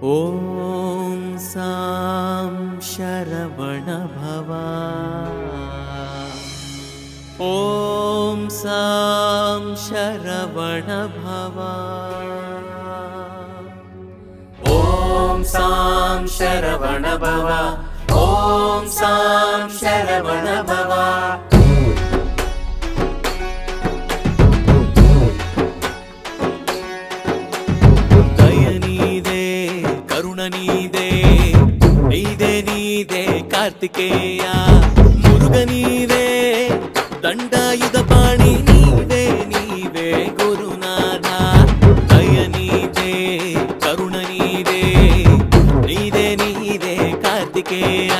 ఓం సాం శరవణ భవ ఓం సాం శరవణ భవ ఓం సాం శరవణ భవ ఓం సాం శరవణ భవ నీదే కార్తికేయ మురుగ నీవే దండాయుధ పాణి నీవే నీవే గురునాథ దయ నీదే కరుణ నీదే నీదే నీదే కార్తికేయ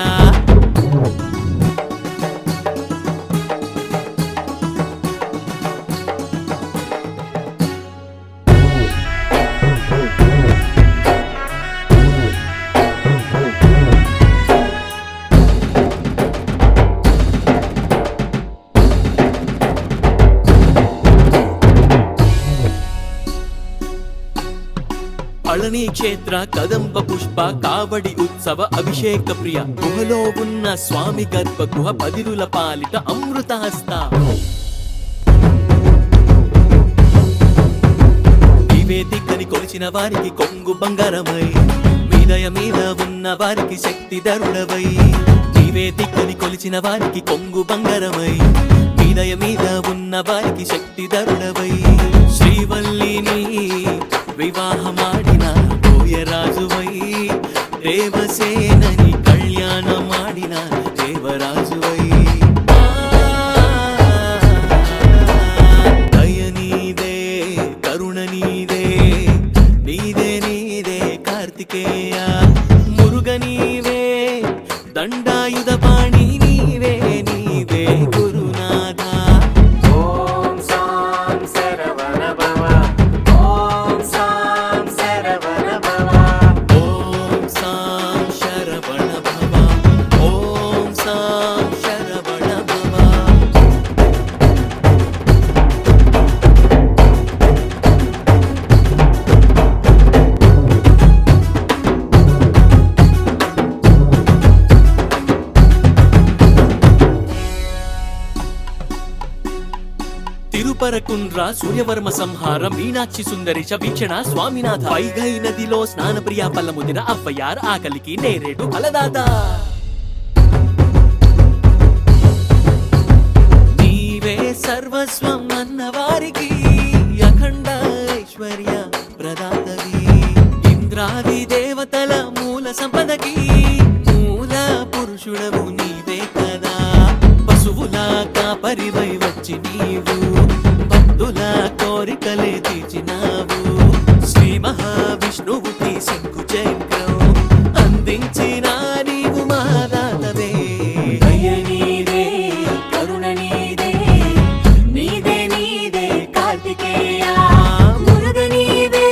పళని క్షేత్ర కదంబ పుష్ప కావడి ఉత్సవ అభిషేక ప్రియ గుహలో ఉన్న స్వామి గర్భ గుహ పదిరుల పాలిట అమృత హస్త నివేదికని కొలిచిన వారికి కొంగు బంగారమై మీదయ మీద ఉన్న వారికి శక్తి ధరుడవై నివేదికని కొలిచిన వారికి కొంగు బంగారమై మీదయ మీద ఉన్న వారికి శక్తి ధరుడవై శ్రీవల్లిని వివాహమాడిన బోయరాజువై దేవసేనని కళ్యాణమాడిన దేవరాజువై దయ నీదే కరుణ నీదే నీదే నీదే కార్తికేయ మురుగ నీవే దండాయుధ పాణి నీవే నీవే గురునాథ ఓం సాం శరవణ భవ ఓం సాం శరవణ భవ ఓం సాం శరవణ భవ ఓం సాం శరవణ భవ తిరుపరకుండ్ర సూర్యవర్మ సంహార మీనాక్షి సుందరిశ వీక్షణ స్వామినాథ వైగై నదిలో స్నాన ప్రియ పల్లముదిన అవ్వయార్ ఆకలికి నేరేడు ఫలదాత నీవే సర్వస్వం అన్న వారికి అఖండ ఐశ్వర్య ప్రదాతవి ఇంద్రాది దేవతల మూల సంపదకి మూల పురుషుడవు నీవే కదా పశువుల కాపరివై వచ్చి నీవు భక్తుల కోరికలే తీర్చినావు శ్రీ మహావిష్ణువుకి శంకు చక్రం అందించిన నీవు మాదాతవే దయ నీదే కరుణ నీదే నీదే నీదే కార్తికేయ మురుగ నీవే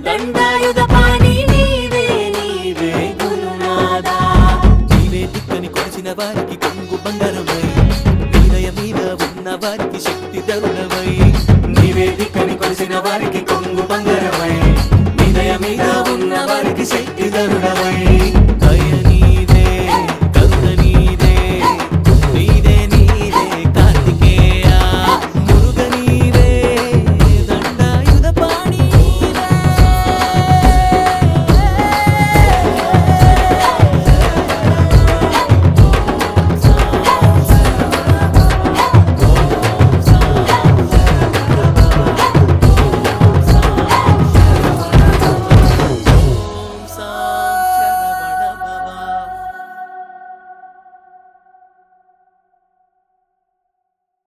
దండాయుధ పాణి నీవే నీవే గురునాథ నీవే దిక్కని కొలిచిన వారికి కొంగు బంగారమై మీద ఉన్న వారికి శక్తి ధరుడవై నీవే దిక్కని కొలిసిన వారికి కొంగు